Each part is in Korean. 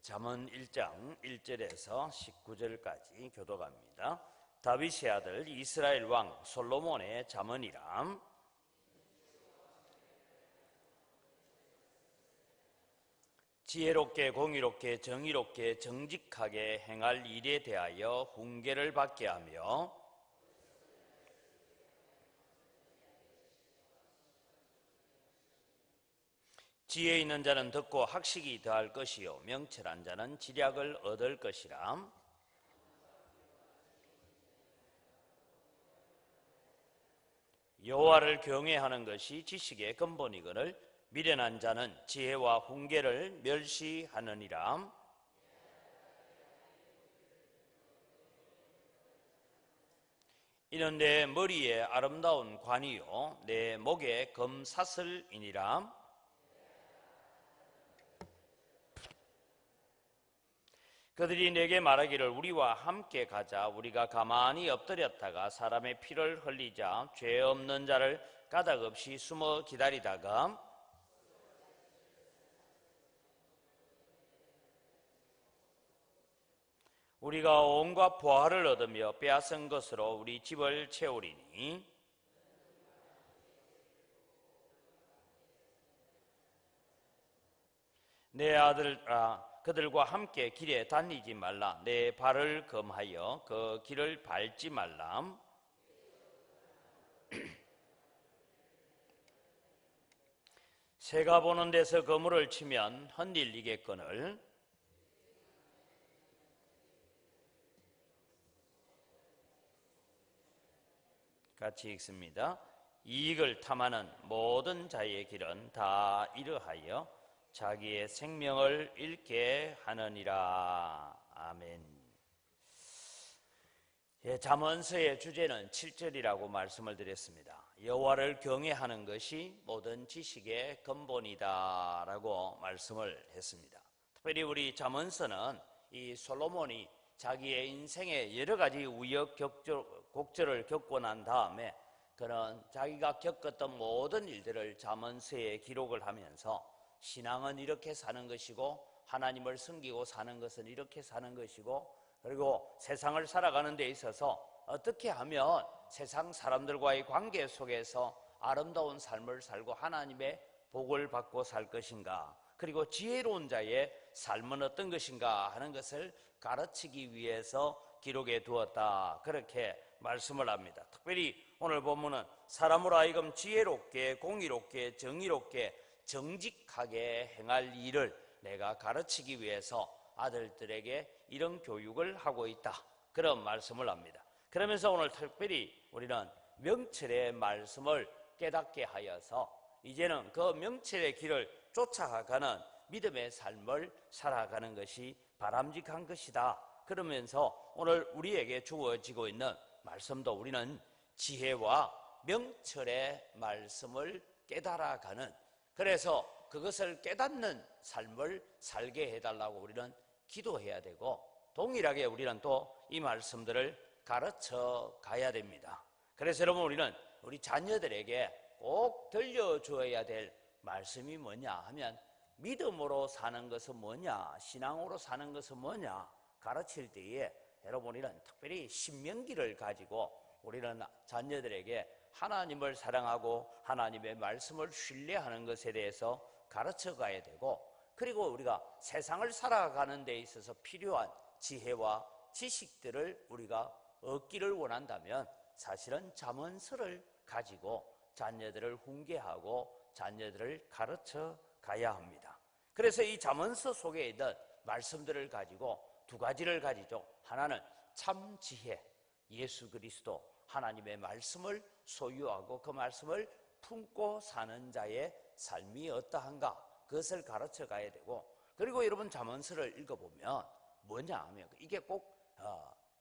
잠언 1장 1절에서 19절까지 교독합니다. 다윗의 아들 이스라엘 왕 솔로몬의 잠언이라. 지혜롭게 공의롭게 정의롭게 정직하게 행할 일에 대하여 훈계를 받게 하며 지혜 있는 자는 듣고 학식이 더할 것이요 명철한 자는 지략을 얻을 것이라. 여호와를 경외하는 것이 지식의 근본이거늘 미련한 자는 지혜와 훈계를 멸시하느니라. 이는 내 머리에 아름다운 관이요 내 목에 금사슬이니라. 그들이 내게 말하기를 우리와 함께 가자. 우리가 가만히 엎드렸다가 사람의 피를 흘리자. 죄 없는 자를 까닭없이 숨어 기다리다가 우리가 온갖 보화를 얻으며 빼앗은 것으로 우리 집을 채우리니 내 아들아 그들과 함께 길에 다니지 말라. 내 발을 금하여 그 길을 밟지 말라. 새가 보는 데서 그물을 치면 흔들리겠거늘 같이 읽습니다. 이익을 탐하는 모든 자의 길은 다 이러하여 자기의 생명을 잃게 하느니라. 아멘. 잠언서의 주제는 7절이라고 말씀을 드렸습니다. 여호와를 경외하는 것이 모든 지식의 근본이다 라고 말씀을 했습니다. 특별히 우리 잠언서는 이 솔로몬이 자기의 인생의 여러 가지 우여곡절을 겪고 난 다음에 그는 자기가 겪었던 모든 일들을 잠언서에 기록을 하면서 신앙은 이렇게 사는 것이고 하나님을 섬기고 사는 것은 이렇게 사는 것이고 그리고 세상을 살아가는 데 있어서 어떻게 하면 세상 사람들과의 관계 속에서 아름다운 삶을 살고 하나님의 복을 받고 살 것인가, 그리고 지혜로운 자의 삶은 어떤 것인가 하는 것을 가르치기 위해서 기록해 두었다, 그렇게 말씀을 합니다. 특별히 오늘 본문은 사람으로 하여금 지혜롭게 공의롭게 정의롭게 정직하게 행할 일을 내가 가르치기 위해서 아들들에게 이런 교육을 하고 있다, 그런 말씀을 합니다. 그러면서 오늘 특별히 우리는 명철의 말씀을 깨닫게 하여서 이제는 그 명철의 길을 쫓아가는 믿음의 삶을 살아가는 것이 바람직한 것이다. 그러면서 오늘 우리에게 주어지고 있는 말씀도 우리는 지혜와 명철의 말씀을 깨달아가는, 그래서 그것을 깨닫는 삶을 살게 해달라고 우리는 기도해야 되고, 동일하게 우리는 또 이 말씀들을 가르쳐 가야 됩니다. 그래서 여러분, 우리는 우리 자녀들에게 꼭 들려줘야 될 말씀이 뭐냐 하면, 믿음으로 사는 것은 뭐냐, 신앙으로 사는 것은 뭐냐 가르칠 때에 여러분, 우리는 특별히 신명기를 가지고 우리는 자녀들에게 하나님을 사랑하고 하나님의 말씀을 신뢰하는 것에 대해서 가르쳐 가야 되고, 그리고 우리가 세상을 살아가는 데 있어서 필요한 지혜와 지식들을 우리가 얻기를 원한다면 사실은 잠언서를 가지고 자녀들을 훈계하고 자녀들을 가르쳐 가야 합니다. 그래서 이 잠언서 속에 있는 말씀들을 가지고 두 가지를 가지죠. 하나는 참 지혜, 예수 그리스도 하나님의 말씀을 소유하고 그 말씀을 품고 사는 자의 삶이 어떠한가, 그것을 가르쳐 가야 되고, 그리고 여러분 잠언서를 읽어보면 뭐냐 하면 이게 꼭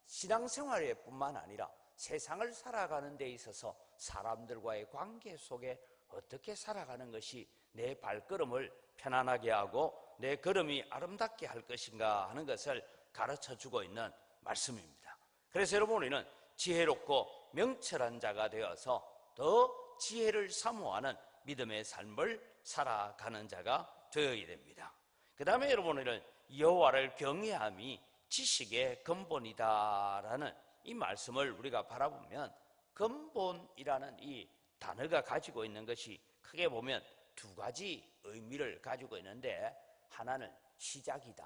신앙생활에 뿐만 아니라 세상을 살아가는 데 있어서 사람들과의 관계 속에 어떻게 살아가는 것이 내 발걸음을 편안하게 하고 내 걸음이 아름답게 할 것인가 하는 것을 가르쳐주고 있는 말씀입니다. 그래서 여러분, 우리는 지혜롭고 명철한 자가 되어서 더 지혜를 사모하는 믿음의 삶을 살아가는 자가 되어야 됩니다. 그 다음에 여러분은 여호와를 경외함이 지식의 근본이다라는 이 말씀을 우리가 바라보면 근본이라는 이 단어가 가지고 있는 것이 크게 보면 두 가지 의미를 가지고 있는데 하나는 시작이다.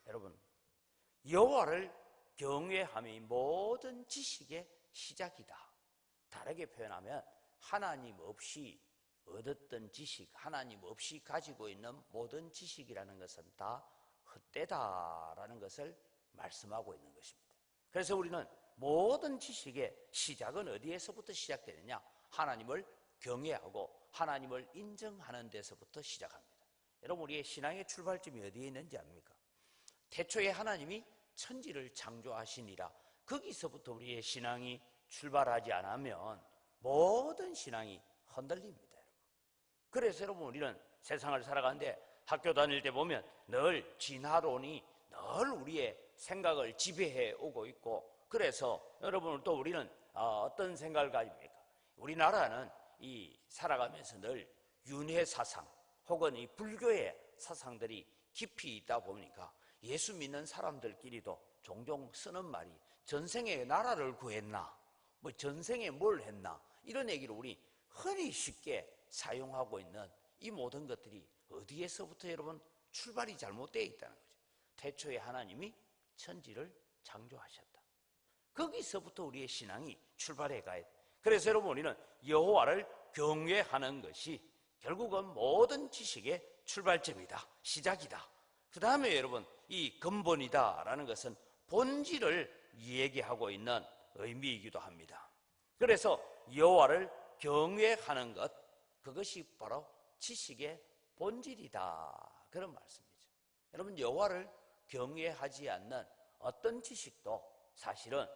여러분, 여호와를 경외함이 모든 지식의 시작이다. 다르게 표현하면 하나님 없이 얻었던 지식, 하나님 없이 가지고 있는 모든 지식이라는 것은 다 헛되다라는 것을 말씀하고 있는 것입니다. 그래서 우리는 모든 지식의 시작은 어디에서부터 시작되느냐? 하나님을 경외하고 하나님을 인정하는 데서부터 시작합니다. 여러분, 우리의 신앙의 출발점이 어디에 있는지 압니까? 태초에 하나님이 천지를 창조하시니라. 거기서부터 우리의 신앙이 출발하지 않으면 모든 신앙이 흔들립니다. 그래서 여러분, 우리는 세상을 살아가는데 학교 다닐 때 보면 늘 진화론이 늘 우리의 생각을 지배해 오고 있고, 그래서 여러분 또 우리는 어떤 생각을 가집니까? 우리나라는 이 살아가면서 늘 윤회 사상 혹은 이 불교의 사상들이 깊이 있다 보니까 예수 믿는 사람들끼리도 종종 쓰는 말이 전생에 나라를 구했나, 뭐 전생에 뭘 했나, 이런 얘기를 우리 흔히 쉽게 사용하고 있는 이 모든 것들이 어디에서부터 여러분 출발이 잘못되어 있다는 거죠. 태초에 하나님이 천지를 창조하셨다. 거기서부터 우리의 신앙이 출발해 가야 돼. 그래서 여러분, 우리는 여호와를 경외하는 것이 결국은 모든 지식의 출발점이다, 시작이다. 그 다음에 여러분, 이 근본이다라는 것은 본질을 얘기하고 있는 의미이기도 합니다. 그래서 여호와를 경외하는 것, 그것이 바로 지식의 본질이다, 그런 말씀이죠. 여러분, 여호와를 경외하지 않는 어떤 지식도 사실은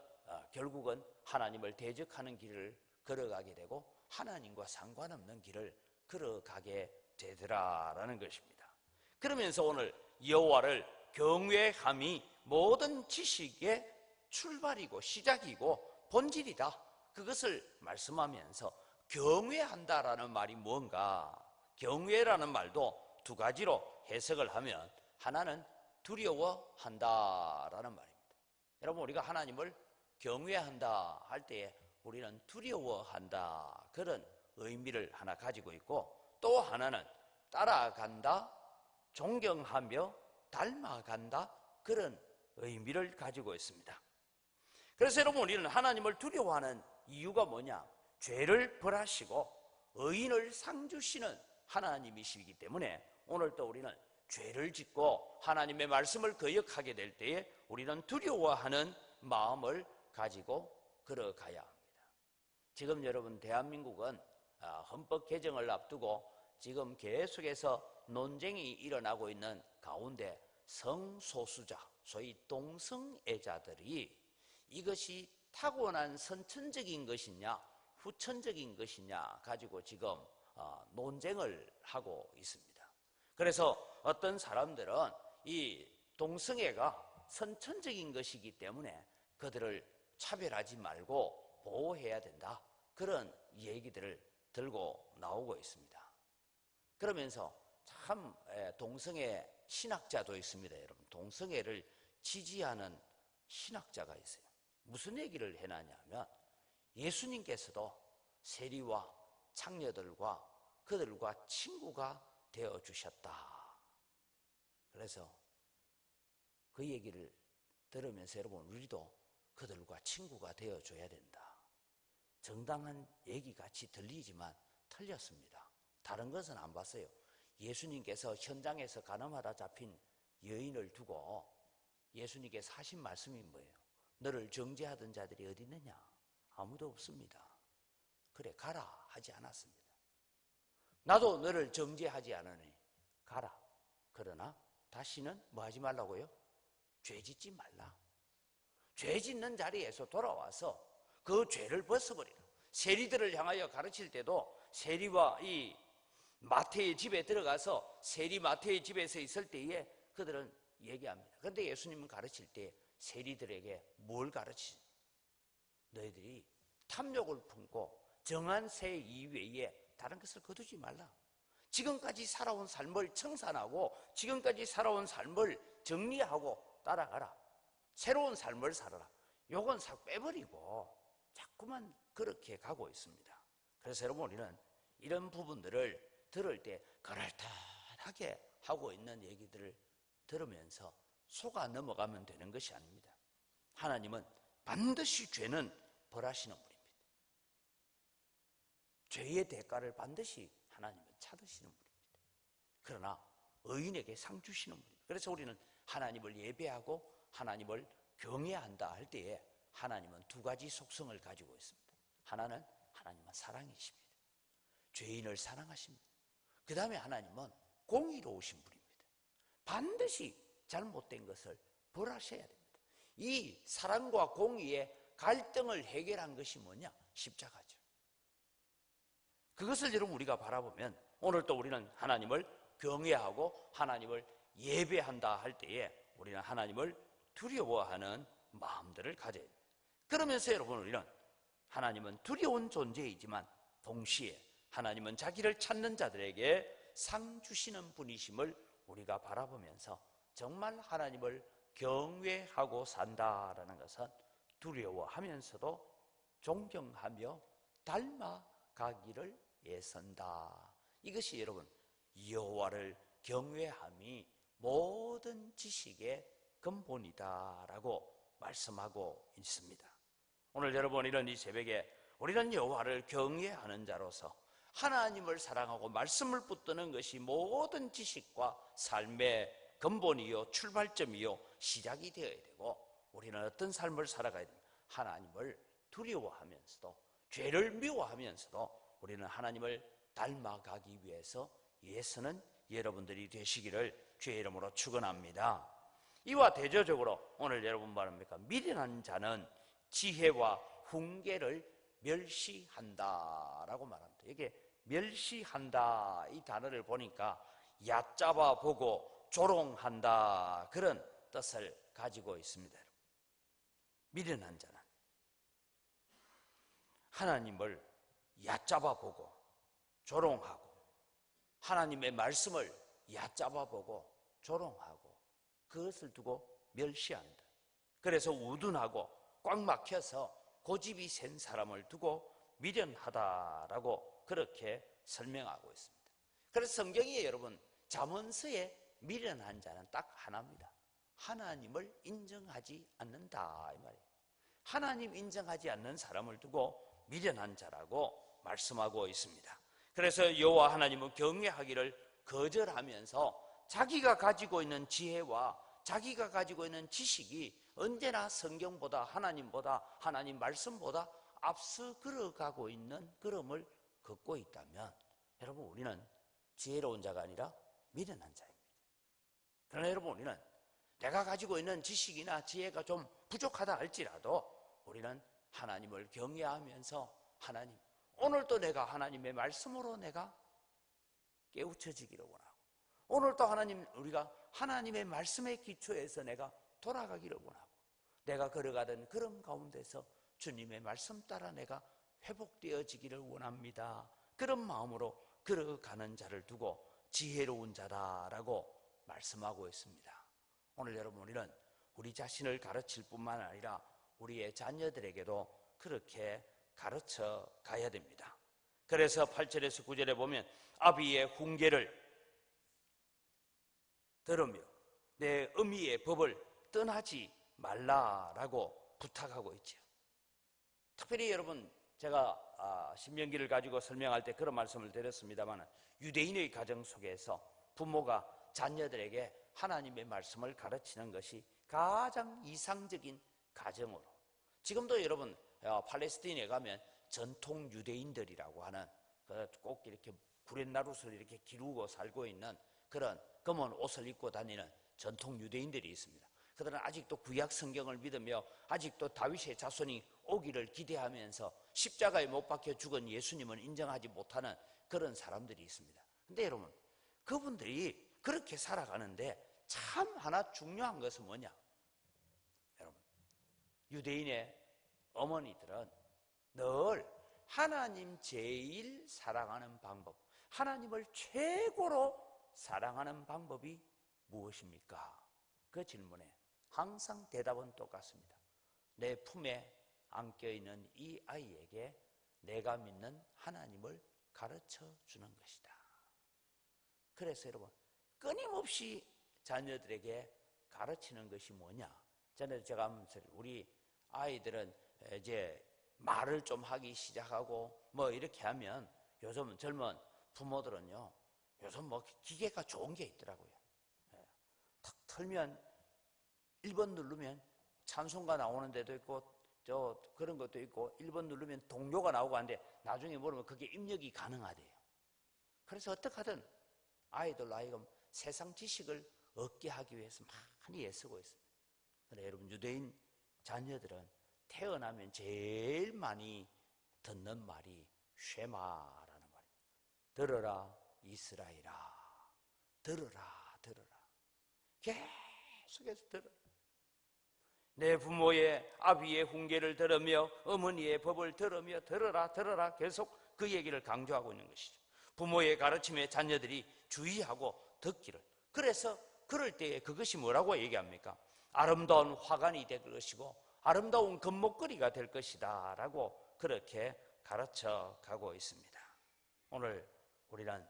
결국은 하나님을 대적하는 길을 걸어가게 되고 하나님과 상관없는 길을 걸어가게 되더라라는 것입니다. 그러면서 오늘 여호와를 경외함이 모든 지식의 출발이고 시작이고 본질이다, 그것을 말씀하면서 경외한다라는 말이 뭔가? 경외라는 말도 두 가지로 해석을 하면 하나는 두려워한다라는 말입니다. 여러분, 우리가 하나님을 경외한다 할 때에 우리는 두려워한다, 그런 의미를 하나 가지고 있고, 또 하나는 따라간다, 존경하며 닮아간다, 그런 의미를 가지고 있습니다. 그래서 여러분, 우리는 하나님을 두려워하는 이유가 뭐냐? 죄를 벌하시고 의인을 상 주시는 하나님이시기 때문에 오늘 또 우리는 죄를 짓고 하나님의 말씀을 거역하게 될 때에 우리는 두려워하는 마음을 가지고 걸어가야 합니다. 지금 여러분, 대한민국은 헌법 개정을 앞두고 지금 계속해서 논쟁이 일어나고 있는 가운데 성소수자, 소위 동성애자들이 이것이 타고난 선천적인 것이냐 후천적인 것이냐 가지고 지금 논쟁을 하고 있습니다. 그래서 어떤 사람들은 이 동성애가 선천적인 것이기 때문에 그들을 차별하지 말고 보호해야 된다, 그런 얘기들을 들고 나오고 있습니다. 그러면서 참 동성애 신학자도 있습니다. 여러분, 동성애를 지지하는 신학자가 있어요. 무슨 얘기를 해놨냐면 예수님께서도 세리와 창녀들과 그들과 친구가 되어주셨다. 그래서 그 얘기를 들으면서 여러분, 우리도 그들과 친구가 되어줘야 된다. 정당한 얘기같이 들리지만 틀렸습니다. 다른 것은 안 봤어요. 예수님께서 현장에서 가늠하다 잡힌 여인을 두고 예수님께서 하신 말씀이 뭐예요? 너를 정죄하던 자들이 어디 있느냐? 아무도 없습니다. 그래, 가라 하지 않았습니다. 나도 너를 정죄하지 않으니 가라. 그러나 다시는 뭐 하지 말라고요? 죄 짓지 말라. 죄 짓는 자리에서 돌아와서 그 죄를 벗어버리라. 세리들을 향하여 가르칠 때도 세리와 이 마태의 집에 들어가서 세리 마태의 집에서 있을 때에 그들은 얘기합니다. 그런데 예수님은 가르칠 때 세리들에게 뭘 가르치지? 너희들이 탐욕을 품고 정한 새 이외에 다른 것을 거두지 말라. 지금까지 살아온 삶을 청산하고 지금까지 살아온 삶을 정리하고 따라가라. 새로운 삶을 살아라. 요건 싹 빼버리고 자꾸만 그렇게 가고 있습니다. 그래서 여러분, 우리는 이런 부분들을 들을 때 그럴듯하게 하고 있는 얘기들을 들으면서 속아 넘어가면 되는 것이 아닙니다. 하나님은 반드시 죄는 벌하시는 분입니다. 죄의 대가를 반드시 하나님은 찾으시는 분입니다. 그러나 의인에게 상 주시는 분입니다. 그래서 우리는 하나님을 예배하고 하나님을 경외한다 할 때에 하나님은 두 가지 속성을 가지고 있습니다. 하나는 하나님은 사랑이십니다. 죄인을 사랑하십니다. 그 다음에 하나님은 공의로우신 분입니다. 반드시 잘못된 것을 벌하셔야 됩니다. 이 사랑과 공의의 갈등을 해결한 것이 뭐냐? 십자가죠. 그것을 여러분 우리가 바라보면 오늘 또 우리는 하나님을 경외하고 하나님을 예배한다 할 때에 우리는 하나님을 두려워하는 마음들을 가져야 됩니다. 그러면서 여러분, 우리는 하나님은 두려운 존재이지만 동시에 하나님은 자기를 찾는 자들에게 상 주시는 분이심을 우리가 바라보면서 정말 하나님을 경외하고 산다라는 것은 두려워하면서도 존경하며 닮아가기를 애쓴다. 이것이 여러분 여호와를 경외함이 모든 지식의 근본이다라고 말씀하고 있습니다. 오늘 여러분, 이런 이 새벽에 우리는 여호와를 경외하는 자로서 하나님을 사랑하고 말씀을 붙드는 것이 모든 지식과 삶의 근본이요 출발점이요 시작이 되어야 되고, 우리는 어떤 삶을 살아가야 됩니다. 하나님을 두려워하면서도 죄를 미워하면서도 우리는 하나님을 닮아가기 위해서 애쓰는 여러분들이 되시기를 주의 이름으로 축원합니다. 이와 대조적으로 오늘 여러분 말합니까? 미련한 자는 지혜와 훈계를 멸시한다라고 말합니다. 이게 멸시한다 이 단어를 보니까 얕잡아 보고 조롱한다 그런 뜻을 가지고 있습니다. 미련한 자는 하나님을 얕잡아 보고 조롱하고 하나님의 말씀을 얕잡아 보고 조롱하고 그것을 두고 멸시한다. 그래서 우둔하고 꽉 막혀서 고집이 센 사람을 두고 미련하다라고 그렇게 설명하고 있습니다. 그래서 성경에 여러분 잠언서에 미련한 자는 딱 하나입니다. 하나님을 인정하지 않는다 이 말이에요. 하나님 인정하지 않는 사람을 두고 미련한 자라고 말씀하고 있습니다. 그래서 여호와 하나님은 경외하기를 거절하면서 자기가 가지고 있는 지혜와 자기가 가지고 있는 지식이 언제나 성경보다 하나님보다 하나님 말씀보다 앞서 걸어가고 있는 걸음을 걷고 있다면 여러분 우리는 지혜로운 자가 아니라 미련한 자입니다. 그러나 여러분 우리는 내가 가지고 있는 지식이나 지혜가 좀 부족하다 할지라도 우리는 하나님을 경외하면서 하나님 오늘도 내가 하나님의 말씀으로 내가 깨우쳐지기를 원하고 오늘도 하나님 우리가 하나님의 말씀의 기초에서 내가 돌아가기를 원하고 내가 걸어가던 걸음 가운데서 주님의 말씀 따라 내가 회복되어지기를 원합니다. 그런 마음으로 걸어가는 자를 두고 지혜로운 자다라고 말씀하고 있습니다. 오늘 여러분 우리는 우리 자신을 가르칠 뿐만 아니라 우리의 자녀들에게도 그렇게 가르쳐 가야 됩니다. 그래서 8절에서 9절에 보면 아비의 훈계를 들으며 내 어미의 법을 떠나지 말라라고 부탁하고 있죠. 특별히 여러분 제가 신명기를 가지고 설명할 때 그런 말씀을 드렸습니다만 유대인의 가정 속에서 부모가 자녀들에게 하나님의 말씀을 가르치는 것이 가장 이상적인 가정으로 지금도 여러분 팔레스타인에 가면 전통 유대인들이라고 하는 꼭 이렇게 구렛나룻을 이렇게 기르고 살고 있는 그런 검은 옷을 입고 다니는 전통 유대인들이 있습니다. 그들은 아직도 구약 성경을 믿으며 아직도 다윗의 자손이 오기를 기대하면서 십자가에 못 박혀 죽은 예수님을 인정하지 못하는 그런 사람들이 있습니다. 근데 여러분 그분들이 그렇게 살아가는데 참 하나 중요한 것은 뭐냐? 여러분 유대인의 어머니들은 늘 하나님 제일 사랑하는 방법, 하나님을 최고로 사랑하는 방법이 무엇입니까? 그 질문에 항상 대답은 똑같습니다. 내 품에 안겨있는 이 아이에게 내가 믿는 하나님을 가르쳐 주는 것이다. 그래서 여러분, 끊임없이 자녀들에게 가르치는 것이 뭐냐? 전에 제가 우리 아이들은 이제 말을 좀 하기 시작하고 뭐 이렇게 하면 요즘 젊은 부모들은요, 요즘 뭐 기계가 좋은 게 있더라고요. 탁 털면 1번 누르면 찬송가 나오는 데도 있고 저 그런 것도 있고 1번 누르면 동료가 나오고 하는데 나중에 모르면 그게 입력이 가능하대요. 그래서 어떻게 하든 아이들 하여금 세상 지식을 얻게 하기 위해서 많이 애쓰고 있습니다. 그런데 여러분, 유대인 자녀들은 태어나면 제일 많이 듣는 말이 쉐마라는 말입니다. 들어라 이스라엘아, 들어라 들어라, 계속해서 들어라. 내 부모의 아비의 훈계를 들으며 어머니의 법을 들으며 들어라 들어라, 계속 그 얘기를 강조하고 있는 것이죠. 부모의 가르침에 자녀들이 주의하고 듣기를. 그래서 그럴 때에 그것이 뭐라고 얘기합니까? 아름다운 화관이 될 것이고 아름다운 금목걸이가 될 것이다 라고 그렇게 가르쳐 가고 있습니다. 오늘 우리는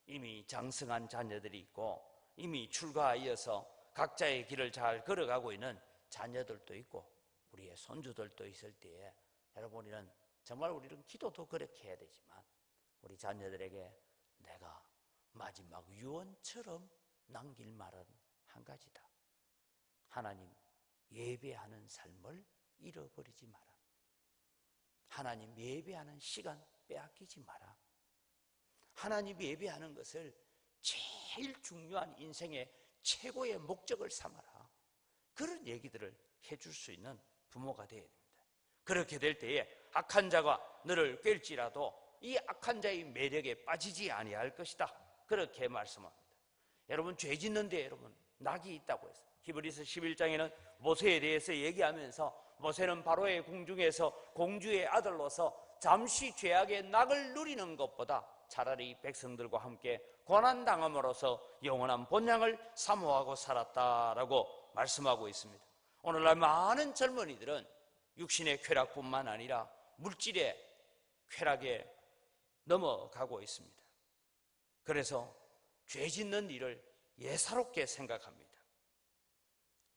이미 장성한 자녀들이 있고 이미 출가하여서 각자의 길을 잘 걸어가고 있는 자녀들도 있고 우리의 손주들도 있을 때에 여러분, 우리는 정말 우리는 기도도 그렇게 해야 되지만 우리 자녀들에게 내가 마지막 유언처럼 남길 말은 한 가지다. 하나님 예배하는 삶을 잃어버리지 마라. 하나님 예배하는 시간 빼앗기지 마라. 하나님 예배하는 것을 제일 중요한 인생의 최고의 목적을 삼아라. 그런 얘기들을 해줄 수 있는 부모가 되어야 됩니다. 그렇게 될 때에 악한 자가 너를 꿰일지라도 이 악한 자의 매력에 빠지지 아니할 것이다. 그렇게 말씀합니다. 여러분, 죄 짓는데 여러분 낙이 있다고 했어요. 히브리서 11장에는 모세에 대해서 얘기하면서 모세는 바로의 궁중에서 공주의 아들로서 잠시 죄악의 낙을 누리는 것보다 차라리 백성들과 함께 고난당함으로써 영원한 본향을 사모하고 살았다라고 말씀하고 있습니다. 오늘날 많은 젊은이들은 육신의 쾌락뿐만 아니라 물질의 쾌락에 넘어가고 있습니다. 그래서 죄 짓는 일을 예사롭게 생각합니다.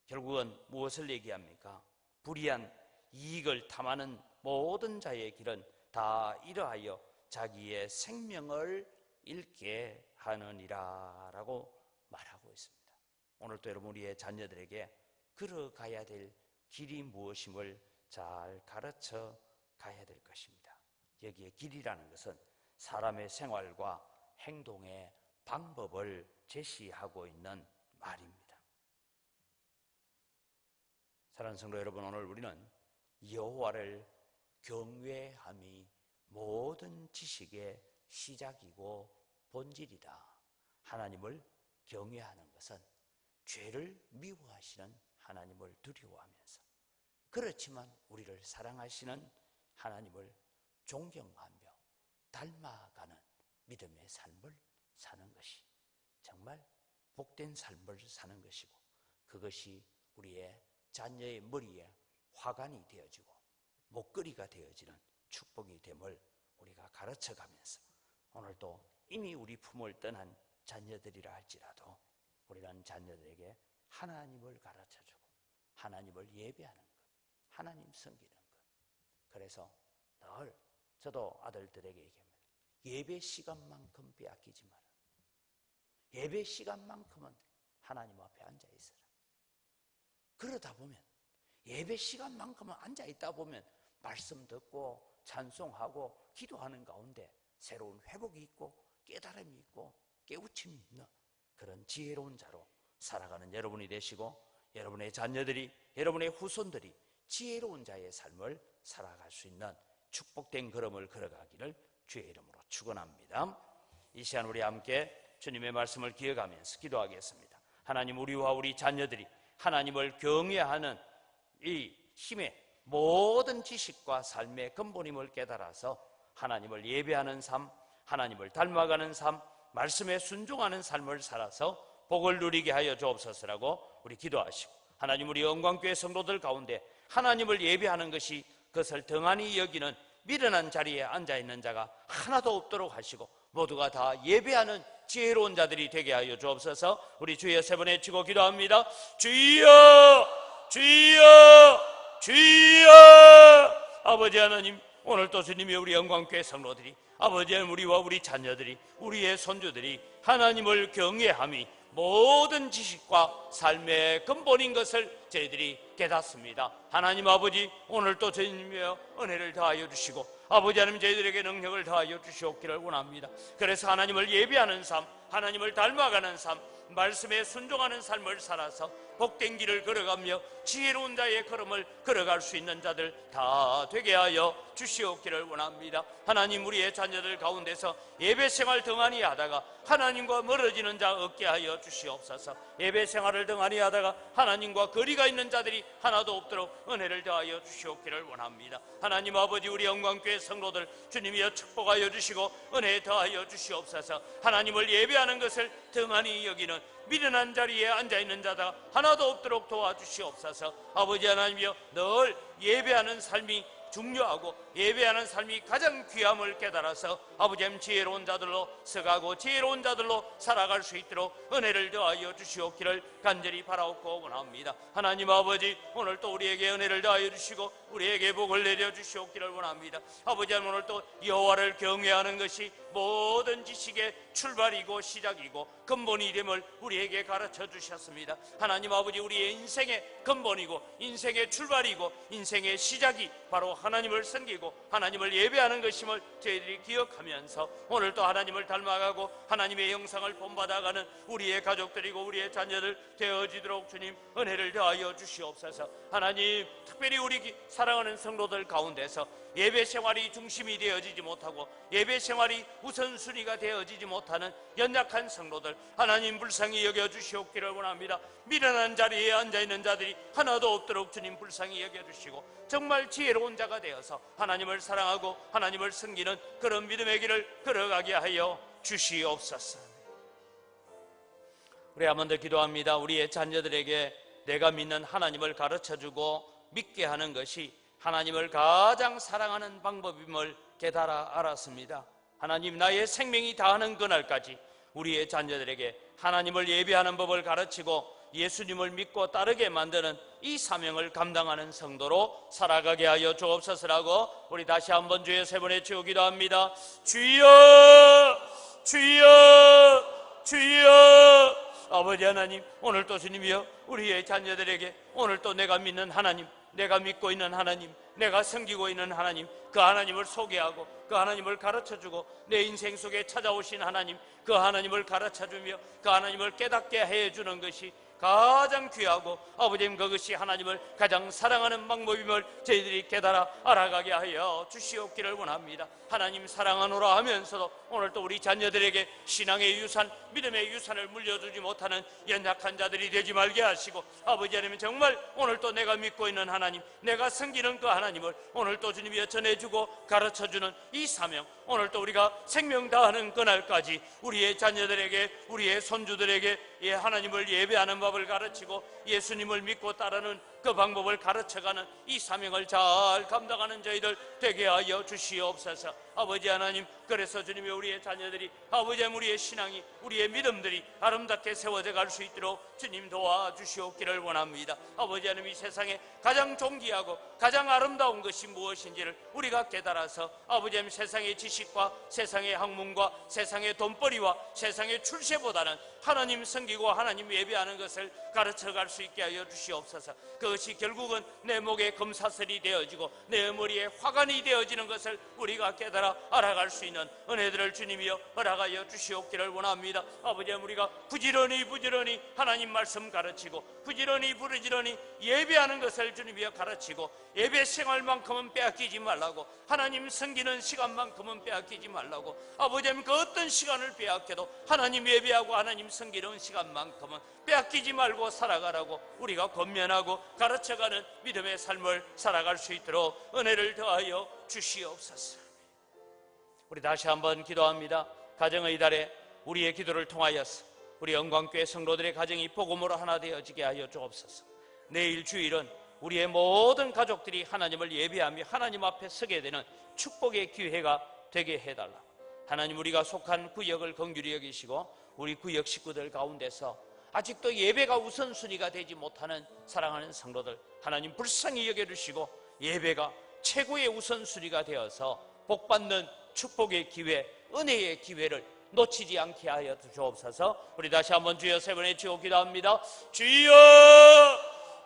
결국은 무엇을 얘기합니까? 불의한 이익을 탐하는 모든 자의 길은 다 이러하여 자기의 생명을 잃게 하느니라 라고 말하고 있습니다. 오늘도 여러분, 우리의 자녀들에게 걸어가야 될 길이 무엇임을 잘 가르쳐 가야 될 것입니다. 여기에 길이라는 것은 사람의 생활과 행동의 방법을 제시하고 있는 말입니다. 사랑하는 성도 여러분, 오늘 우리는 여호와를 경외함이 모든 지식의 시작이고 본질이다. 하나님을 경외하는 것은 죄를 미워하시는 하나님을 두려워하면서, 그렇지만 우리를 사랑하시는 하나님을 존경하며 닮아가는 믿음의 삶을 사는 것이 정말 복된 삶을 사는 것이고, 그것이 우리의 자녀의 머리에 화관이 되어지고 목걸이가 되어지는 축복이 됨을 우리가 가르쳐가면서, 오늘도 이미 우리 품을 떠난 자녀들이라 할지라도 우리는 자녀들에게 하나님을 가르쳐주고 하나님을 예배하는 것, 하나님 섬기는 것. 그래서 늘 저도 아들들에게 얘기합니다. 예배 시간만큼 빼앗기지 마라. 예배 시간만큼은 하나님 앞에 앉아 있어라. 그러다 보면, 예배 시간만큼은 앉아 있다 보면 말씀 듣고 찬송하고 기도하는 가운데 새로운 회복이 있고 깨달음이 있고 깨우침이 있는 그런 지혜로운 자로 살아가는 여러분이 되시고, 여러분의 자녀들이, 여러분의 후손들이 지혜로운 자의 삶을 살아갈 수 있는 축복된 걸음을 걸어가기를 주의 이름으로 축원합니다. 이 시간 우리 함께 주님의 말씀을 기억하면서 기도하겠습니다. 하나님, 우리와 우리 자녀들이 하나님을 경외하는 이 힘의 모든 지식과 삶의 근본임을 깨달아서 하나님을 예배하는 삶, 하나님을 닮아가는 삶, 말씀에 순종하는 삶을 살아서 복을 누리게 하여 주옵소서라고 우리 기도하시고, 하나님 우리 영광교회 성도들 가운데 하나님을 예배하는 것이 그것을 등한히 여기는 미련한 자리에 앉아있는 자가 하나도 없도록 하시고 모두가 다 예배하는 지혜로운 자들이 되게 하여 주옵소서. 우리 주여 세 번 외치고 기도합니다. 주여 주여 주여. 아버지 하나님, 오늘 또 주님이 우리 영광교회 성도들이, 아버지 하나님, 우리와 우리 자녀들이, 우리의 손주들이 하나님을 경외함이 모든 지식과 삶의 근본인 것을 저희들이 깨닫습니다. 하나님 아버지, 오늘 또 주님의 은혜를 더하여 주시고 아버지 하나님 저희들에게 능력을 더하여 주시옵기를 원합니다. 그래서 하나님을 예배하는 삶, 하나님을 닮아가는 삶, 말씀에 순종하는 삶을 살아서 복된 길을 걸어가며 지혜로운 자의 걸음을 걸어갈 수 있는 자들 다 되게 하여 주시옵기를 원합니다. 하나님, 우리의 자녀들 가운데서 예배 생활 등한히 하다가 하나님과 멀어지는 자 없게 하여 주시옵소서. 예배 생활을 등한히 하다가 하나님과 거리가 있는 자들이 하나도 없도록 은혜를 더하여 주시옵기를 원합니다. 하나님 아버지, 우리 영광교회 성도들 주님이여 축복하여 주시고 은혜 더하여 주시옵소서. 하나님을 예배하는 것을 등한히 여기는 미련한 자리에 앉아있는 자가 하나도 없도록 도와주시옵소서. 아버지 하나님이여, 늘 예배하는 삶이 중요하고 예배하는 삶이 가장 귀함을 깨달아서 아버지 하나님 지혜로운 자들로 서가고 지혜로운 자들로 살아갈 수 있도록 은혜를 더하여 주시옵기를 간절히 바라옵고 원합니다. 하나님 아버지, 오늘 또 우리에게 은혜를 더하여 주시고 우리에게 복을 내려 주시옵기를 원합니다. 아버지 하나님, 오늘 또 여호와를 경외하는 것이 모든 지식의 출발이고 시작이고 근본이 됨을 우리에게 가르쳐 주셨습니다. 하나님 아버지, 우리의 인생의 근본이고 인생의 출발이고 인생의 시작이 바로 하나님을 섬기고 하나님을 예배하는 것임을 저희들이 기억하면서 오늘 또 하나님을 닮아가고 하나님의 영상을 본받아가는 우리의 가족들이고 우리의 자녀들 되어지도록 주님 은혜를 더하여 주시옵소서. 하나님, 특별히 우리 사랑하는 성도들 가운데서 예배 생활이 중심이 되어지지 못하고 예배 생활이 우선순위가 되어지지 못하는 연약한 성도들 하나님 불쌍히 여겨주시옵기를 원합니다. 미련한 자리에 앉아있는 자들이 하나도 없도록 주님 불쌍히 여겨주시고 정말 지혜로운 자가 되어서 하나님을 사랑하고 하나님을 섬기는 그런 믿음의 길을 걸어가게 하여 주시옵소서. 우리 한 번 더 기도합니다. 우리의 자녀들에게 내가 믿는 하나님을 가르쳐주고 믿게 하는 것이 하나님을 가장 사랑하는 방법임을 깨달아 알았습니다. 하나님, 나의 생명이 다하는 그날까지 우리의 자녀들에게 하나님을 예배하는 법을 가르치고 예수님을 믿고 따르게 만드는 이 사명을 감당하는 성도로 살아가게 하여 주옵소서라고 우리 다시 한번 주의 세 번의 주여 기도합니다. 주여 주여 주여. 아버지 하나님, 오늘 또 주님이여, 우리의 자녀들에게 오늘 또 내가 믿는 하나님, 내가 믿고 있는 하나님, 내가 섬기고 있는 하나님, 그 하나님을 소개하고 그 하나님을 가르쳐주고 내 인생 속에 찾아오신 하나님, 그 하나님을 가르쳐주며 그 하나님을 깨닫게 해주는 것이 가장 귀하고 아버지님, 그것이 하나님을 가장 사랑하는 방법임을 저희들이 깨달아 알아가게 하여 주시옵기를 원합니다. 하나님 사랑하노라 하면서도 오늘 또 우리 자녀들에게 신앙의 유산, 믿음의 유산을 물려주지 못하는 연약한 자들이 되지 말게 하시고 아버지 하나님, 정말 오늘 또 내가 믿고 있는 하나님, 내가 섬기는 그 하나님을 오늘 또 주님이 전해주고 가르쳐주는 이 사명, 오늘 또 우리가 생명 다하는 그날까지 우리의 자녀들에게, 우리의 손주들에게 하나님을 예배하는 법을 가르치고 예수님을 믿고 따르는 그 방법을 가르쳐가는 이 사명을 잘 감당하는 저희들 되게 하여 주시옵소서. 아버지 하나님, 그래서 주님이 우리의 자녀들이 아버지 하나님, 우리의 신앙이, 우리의 믿음들이 아름답게 세워져 갈 수 있도록 주님 도와주시옵기를 원합니다. 아버지 하나님, 이 세상에 가장 존귀하고 가장 아름다운 것이 무엇인지를 우리가 깨달아서 아버지 하나님, 세상의 지식과 세상의 학문과 세상의 돈벌이와 세상의 출세보다는 하나님 섬기고 하나님 예배하는 것을 가르쳐갈 수 있게 하여 주시옵소서. 그것이 결국은 내 목에 금사슬이 되어지고 내 머리에 화관이 되어지는 것을 우리가 깨달아 알아갈 수 있는 은혜들을 주님이여 허락하여 주시옵기를 원합니다. 아버지, 우리가 부지런히 하나님 말씀 가르치고 부지런히 예배하는 것을 주님이여 가르치고 예배 생활만큼은 빼앗기지 말라고, 하나님 섬기는 시간만큼은 빼앗기지 말라고, 아버지 그 어떤 시간을 빼앗겨도 하나님 예배하고 하나님 섬기는 시간만큼은 빼앗기지 말고 살아가라고 우리가 권면하고 가르쳐가는 믿음의 삶을 살아갈 수 있도록 은혜를 더하여 주시옵소서. 우리 다시 한번 기도합니다. 가정의 달에 우리의 기도를 통하여서 우리 영광교회 성도들의 가정이 복음으로 하나 되어지게 하여 주옵소서. 내일 주일은 우리의 모든 가족들이 하나님을 예배하며 하나님 앞에 서게 되는 축복의 기회가 되게 해달라고. 하나님, 우리가 속한 구역을 긍휼히 여기시고 우리 구역 식구들 가운데서 아직도 예배가 우선순위가 되지 못하는 사랑하는 성도들, 하나님 불쌍히 여겨주시고 예배가 최고의 우선순위가 되어서 복받는 축복의 기회, 은혜의 기회를 놓치지 않게 하여 주옵소서. 우리 다시 한번 주여 세 번 외치고 기도합니다. 주여,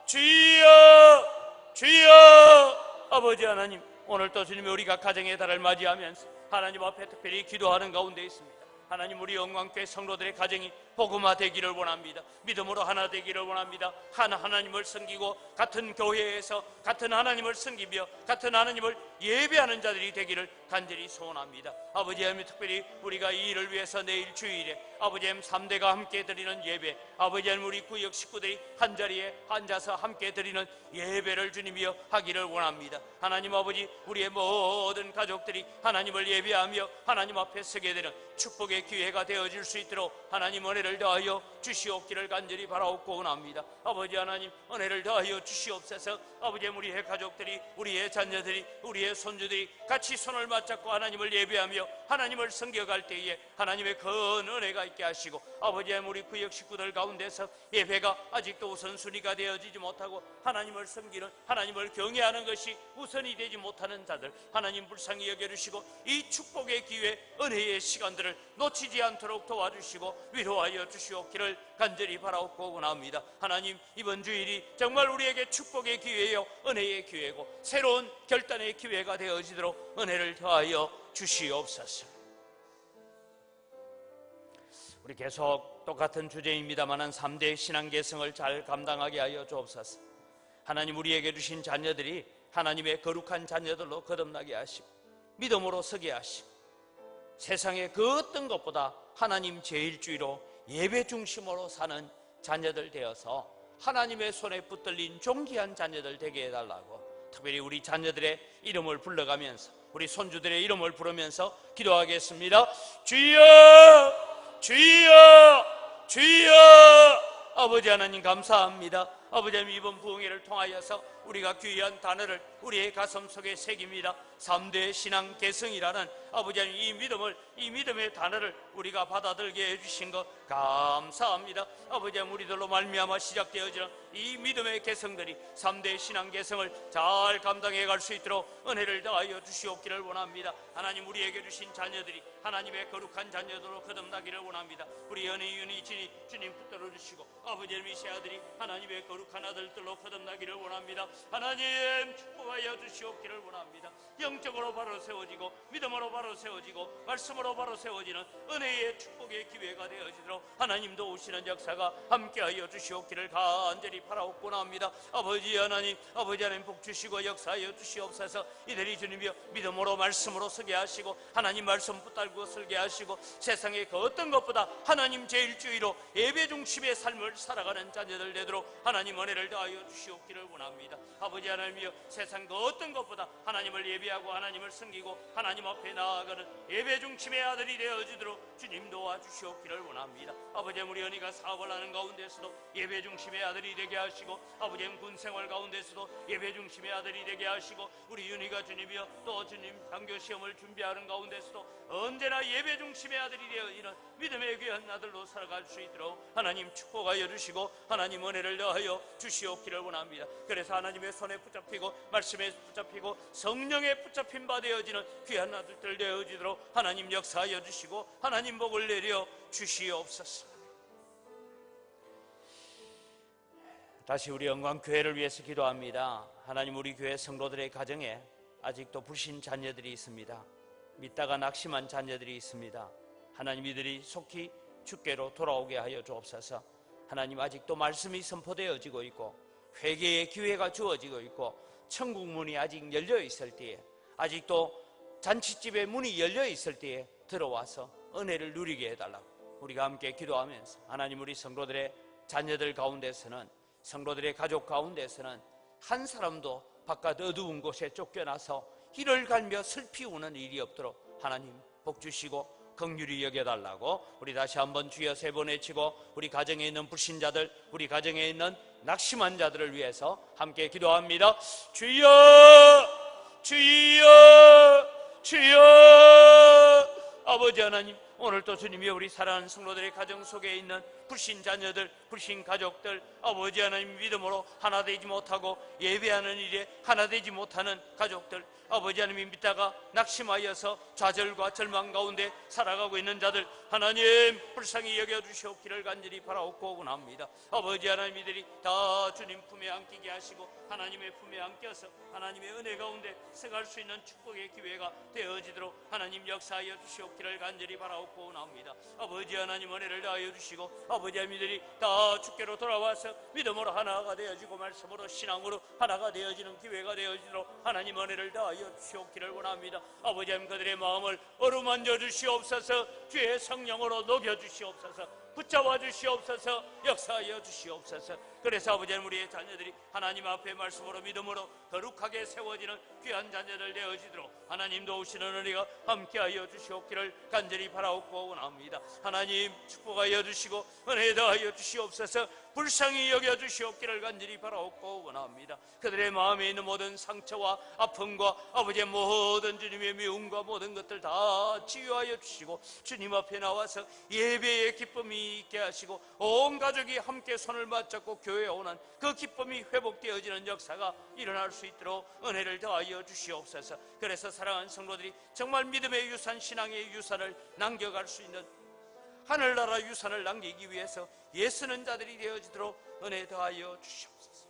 주여, 주여. 아버지 하나님, 오늘 또 주님이 우리가 가정의 달을 맞이하면서 하나님 앞에 특별히 기도하는 가운데 있습니다. 하나님, 우리 영광교회 성도들의 가정이 복음화 되기를 원합니다. 믿음으로 하나 되기를 원합니다. 하나님을 섬기고 같은 교회에서 같은 하나님을 섬기며 같은 하나님을 예배하는 자들이 되기를 간절히 소원합니다. 아버지 하나님, 특별히 우리가 이 일을 위해서 내일 주일에 아버지 하나님 3대가 함께 드리는 예배, 아버지 하나님 우리 구역 식구들이 한자리에 앉아서 함께 드리는 예배를 주님이여 하기를 원합니다. 하나님 아버지, 우리의 모든 가족들이 하나님을 예배하며 하나님 앞에 서게 되는 축복의 기회가 되어질 수 있도록 하나님 은혜를 더하여 주시옵기를 간절히 바라옵고 원합니다. 아버지 하나님, 은혜를 더하여 주시옵소서. 아버지, 우리의 가족들이, 우리의 자녀들이, 우리의 손주들이 같이 손을 맞잡고 하나님을 예배하며 하나님을 섬겨갈 때에 하나님의 큰 은혜가 있게 하시고, 아버지 우리 구역 식구들 가운데서 예배가 아직도 우선순위가 되어지지 못하고 하나님을 섬기는, 하나님을 경외하는 것이 우선이 되지 못하는 자들, 하나님 불쌍히 여겨주시고 이 축복의 기회, 은혜의 시간들을 놓치지 않도록 도와주시고 위로하여 주시옵기를 간절히 바라옵고 원합니다. 하나님, 이번 주일이 정말 우리에게 축복의 기회요 은혜의 기회고 새로운 결단의 기회가 되어지도록 은혜를 더하여 주시옵소서. 우리 계속 똑같은 주제입니다만 3대 신앙 계승을 잘 감당하게 하여 주옵소서. 하나님, 우리에게 주신 자녀들이 하나님의 거룩한 자녀들로 거듭나게 하시고 믿음으로 서게 하시고 세상의 그 어떤 것보다 하나님 제일주의로 예배 중심으로 사는 자녀들 되어서 하나님의 손에 붙들린 존귀한 자녀들 되게 해달라고, 특별히 우리 자녀들의 이름을 불러가면서 우리 손주들의 이름을 부르면서 기도하겠습니다. 주여, 주여, 주여. 아버지 하나님 감사합니다. 아버지 하나님, 이번 부흥회를 통하여서 우리가 귀한 단어를 우리의 가슴 속에 새깁니다. 3대 신앙 계승이라는 아버지 하나님 이 믿음의 단어를 우리가 받아들게 해주신 것 감사합니다. 아버지 하나님, 우리들로 말미암아 시작되어지는 이 믿음의 계승들이 3대 신앙 계승을 잘 감당해 갈 수 있도록 은혜를 더하여 주시옵기를 원합니다. 하나님, 우리에게 주신 자녀들이 하나님의 거룩한 자녀들로 거듭나기를 원합니다. 우리 연희 진이 주님 붙들어 주시고 아버지 하나님, 이 세 아들이 하나님의 거룩한 아들들로 거듭나기를 원합니다. 하나님, 축복하여 주시옵기를 원합니다. 영적으로 바로 세워지고 믿음으로 바로 세워지고 말씀으로 바로 세워지는 은혜의 축복의 기회가 되어지도록 하나님도 오시는 역사가 함께하여 주시옵기를 간절히 바라옵고 나옵니다. 아버지 하나님 복 주시고 역사하여 주시옵소서. 이들이 주님이여 믿음으로 말씀으로 서게 하시고 하나님 말씀 붙들고 설게 하시고 세상의 그 어떤 것보다 하나님 제일주의로 예배 중심의 삶을 살아가는 자녀들 되도록 하나님 은혜를 더하여 주시옵기를 원합니다. 아버지 하나님이여, 세상 그 어떤 것보다 하나님을 예배하고 하나님을 섬기고 하나님 앞에 나아가는 예배 중심의 아들이 되어지도록 주님 도와주시옵기를 원합니다. 아버지, 우리 연희가 사업을 하는 가운데서도 예배 중심의 아들이 되게 하시고 아버지 군생활 가운데서도 예배 중심의 아들이 되게 하시고 우리 윤희가 주님이여 또 주님 장교 시험을 준비하는 가운데서도 언제나 예배 중심의 아들이 되어지는 믿음의 귀한 아들로 살아갈 수 있도록 하나님 축복하여 주시고 하나님 은혜를 더하여 주시옵기를 원합니다. 그래서 하나님의 손에 붙잡히고 말씀에 붙잡히고 성령에 붙잡힌 바 되어지는 귀한 아들들 되어지도록 하나님 역사하여 주시고 하나님 복을 내려 주시옵소서. 다시 우리 영광교회를 위해서 기도합니다. 하나님, 우리 교회 성도들의 가정에 아직도 불신 자녀들이 있습니다. 믿다가 낙심한 자녀들이 있습니다. 하나님, 이들이 속히 주께로 돌아오게 하여 주옵소서. 하나님, 아직도 말씀이 선포되어지고 있고 회개의 기회가 주어지고 있고 천국 문이 아직 열려 있을 때에, 아직도 잔치집의 문이 열려 있을 때에 들어와서 은혜를 누리게 해달라고 우리가 함께 기도하면서 하나님, 우리 성도들의 자녀들 가운데서는, 성도들의 가족 가운데서는 한 사람도 바깥 어두운 곳에 쫓겨나서 이를 갈며 슬피 우는 일이 없도록 하나님 복 주시고 긍휼히 여겨달라고 우리 다시 한번 주여 3번 외치고 우리 가정에 있는 불신자들, 우리 가정에 있는 낙심한 자들을 위해서 함께 기도합니다. 주여 주여 주여. 아버지 하나님, 오늘도 주님이 우리 사랑하는 성도들의 가정 속에 있는 불신 자녀들, 불신 가족들, 아버지 하나님 믿음으로 하나 되지 못하고 예배하는 일에 하나 되지 못하는 가족들, 아버지 하나님 믿다가 낙심하여서 좌절과 절망 가운데 살아가고 있는 자들, 하나님 불쌍히 여겨주시옵기를 간절히 바라옵고 원합니다. 아버지 하나님, 이들이 다 주님 품에 안기게 하시고 하나님의 품에 안겨서 하나님의 은혜 가운데 서갈 수 있는 축복의 기회가 되어지도록 하나님 역사하여 주시옵기를 간절히 바라옵고 원합니다. 아버지 하나님, 은혜를 다하여 주시고 아버지 하나님들이 다 주께로 돌아와서 믿음으로 하나가 되어지고 말씀으로 신앙으로 하나가 되어지는 기회가 되어지도록 하나님 은혜를 다하여 주시옵기를 원합니다. 아버지 하나님, 그들의 마음을 어루만져 주시옵소서. 주의 성령으로 녹여 주시옵소서. 붙잡아 주시옵소서. 역사하여 주시옵소서. 그래서 아버지 하나님, 우리의 자녀들이 하나님 앞에 말씀으로 믿음으로 거룩하게 세워지는 귀한 자녀들 되어지도록 하나님 도우시는 은혜가 함께하여 주시옵기를 간절히 바라옵고 원합니다. 하나님 축복하여 주시고 은혜 더하여 주시옵소서. 불쌍히 여겨 주시옵기를 간절히 바라옵고 원합니다. 그들의 마음에 있는 모든 상처와 아픔과 아버지의 모든 주님의 미움과 모든 것들 다 치유하여 주시고 주님 앞에 나와서 예배의 기쁨이 있게 하시고 온 가족이 함께 손을 맞잡고 교회에 오는 그 기쁨이 회복되어지는 역사가 일어날 수 있도록 은혜를 더하여 주시옵소서. 그래서 사랑하는 성도들이 정말 믿음의 유산, 신앙의 유산을 남겨갈 수 있는 하늘나라 유산을 남기기 위해서 예쓰는 자들이 되어지도록 은혜 더하여 주시옵소서.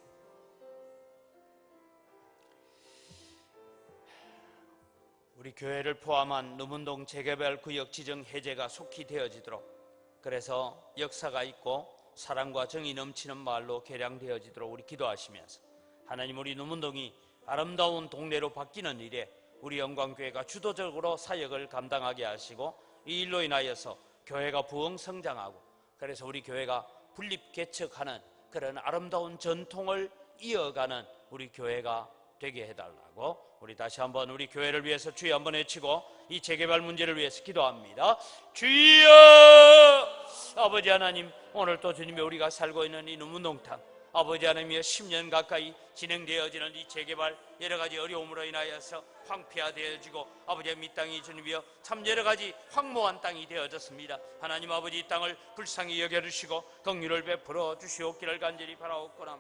우리 교회를 포함한 누문동 재개발 구역 지정 해제가 속히 되어지도록, 그래서 역사가 있고 사랑과 정이 넘치는 마을로 개량되어지도록 우리 기도하시면서 하나님, 우리 누문동이 아름다운 동네로 바뀌는 일에 우리 영광교회가 주도적으로 사역을 감당하게 하시고 이 일로 인하여서 교회가 부흥 성장하고, 그래서 우리 교회가 분립 개척하는 그런 아름다운 전통을 이어가는 우리 교회가 되게 해달라고 우리 다시 한번 우리 교회를 위해서 주여 한번 외치고 이 재개발 문제를 위해서 기도합니다. 주여! 아버지 하나님, 오늘 또 주님이 우리가 살고 있는 이 누문동 땅, 아버지 하나님이여 10년 가까이 진행되어지는 이 재개발 여러 가지 어려움으로 인하여서 황폐화되어지고 아버지 하나님, 이 땅이 주님이여 참 여러 가지 황무한 땅이 되어졌습니다. 하나님 아버지, 이 땅을 불쌍히 여겨주시고 긍휼을 베풀어 주시옵기를 간절히 바라옵고나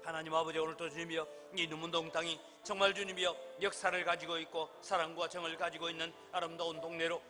하나님 아버지, 오늘 또 주님이여 이 누문동 땅이 정말 주님이여 역사를 가지고 있고 사랑과 정을 가지고 있는 아름다운 동네로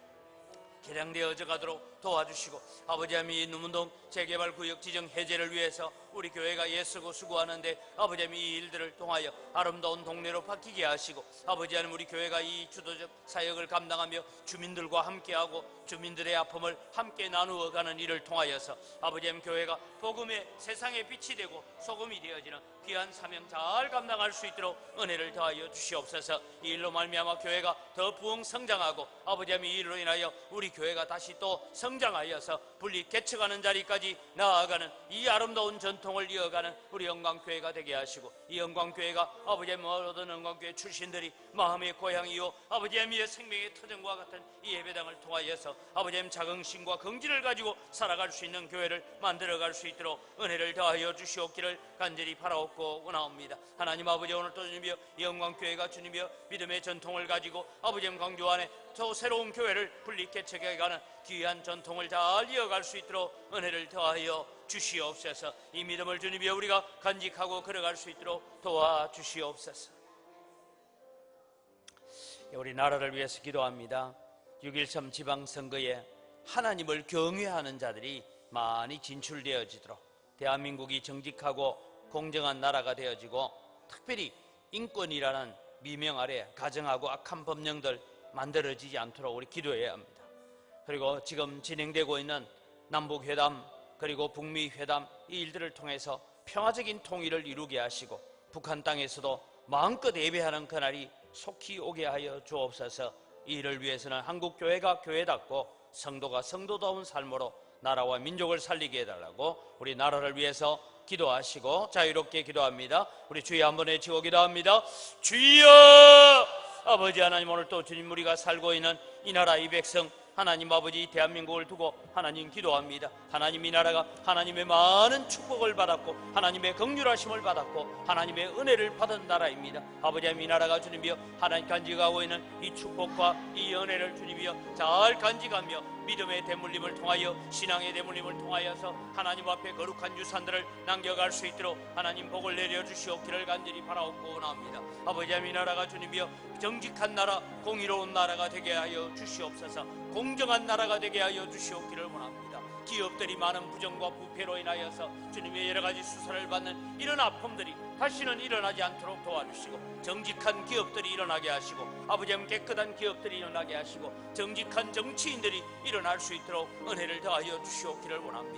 개량되어져 가도록 도와주시고 아버지 하나님, 이 누문동 재개발 구역 지정 해제를 위해서 우리 교회가 애쓰고 수고하는데 아버지 하나님, 이 일들을 통하여 아름다운 동네로 바뀌게 하시고 아버지 하나님, 우리 교회가 이 주도적 사역을 감당하며 주민들과 함께하고 주민들의 아픔을 함께 나누어가는 일을 통하여서 아버지 하나님, 교회가 복음의 세상의 빛이 되고 소금이 되어지는 귀한 사명 잘 감당할 수 있도록 은혜를 더하여 주시옵소서. 이 일로 말미암아 교회가 더 부흥 성장하고 아버지 하나님, 이 일로 인하여 우리 교회가 다시 또 성장하여서 분리 개척하는 자리까지 나아가는 이 아름다운 전통을 이어가는 우리 영광교회가 되게 하시고 이 영광교회가 아버지 하나님, 모든 영광교회 출신들이 마음의 고향이요 아버지 하나님의 생명의 터전과 같은 이 예배당을 통하여서 아버지 하나님, 자긍심과 긍지를 가지고 살아갈 수 있는 교회를 만들어갈 수 있도록 은혜를 더하여 주시옵기를 간절히 바라옵고 원하옵니다. 하나님 아버지, 오늘 또 주님이여 이 영광교회가 주님이여 믿음의 전통을 가지고 아버지 하나님, 광주 안에 저 새로운 교회를 분리 개척해가는 귀한 전통을 잘 이어갈 수 있도록 은혜를 더하여 주시옵소서. 이 믿음을 주님이여 우리가 간직하고 걸어갈 수 있도록 도와주시옵소서. 우리 나라를 위해서 기도합니다. 6.13 지방선거에 하나님을 경외하는 자들이 많이 진출되어지도록 대한민국이 정직하고 공정한 나라가 되어지고 특별히 인권이라는 미명 아래 가정하고 악한 법령들 만들어지지 않도록 우리 기도해야 합니다. 그리고 지금 진행되고 있는 남북회담 그리고 북미회담 이 일들을 통해서 평화적인 통일을 이루게 하시고 북한 땅에서도 마음껏 예배하는 그날이 속히 오게 하여 주옵소서. 이 일을 위해서는 한국교회가 교회답고 성도가 성도다운 삶으로 나라와 민족을 살리게 해달라고 우리 나라를 위해서 기도하시고 자유롭게 기도합니다. 우리 주여 한번 외치고 기도합니다. 주여! 아버지 하나님, 오늘 또 주님 우리가 살고 있는 이 나라 이 백성 하나님 아버지 대한민국을 두고 하나님 기도합니다. 하나님 이 나라가 하나님의 많은 축복을 받았고 하나님의 긍휼하심을 받았고 하나님의 은혜를 받은 나라입니다. 아버지 하나님, 이 나라가 주님이여 하나님 간직하고 있는 이 축복과 이 은혜를 주님이여 잘 간직하며 믿음의 대물림을 통하여 신앙의 대물림을 통하여서 하나님 앞에 거룩한 유산들을 남겨갈 수 있도록 하나님 복을 내려주시옵기를 간절히 바라옵고 원합니다. 아버지 하나님, 이 나라가 주님이여 정직한 나라, 공의로운 나라가 되게 하여 주시옵소서. 공정한 나라가 되게 하여 주시옵기를 원합니다. 기업들이 많은 부정과 부패로 인하여서 주님의 여러 가지 수사를 받는 이런 아픔들이 다시는 일어나지 않도록 도와주시고 정직한 기업들이 일어나게 하시고 아버지 하나님 깨끗한 기업들이 일어나게 하시고 정직한 정치인들이 일어날 수 있도록 은혜를 더하여 주시옵기를 원합니다.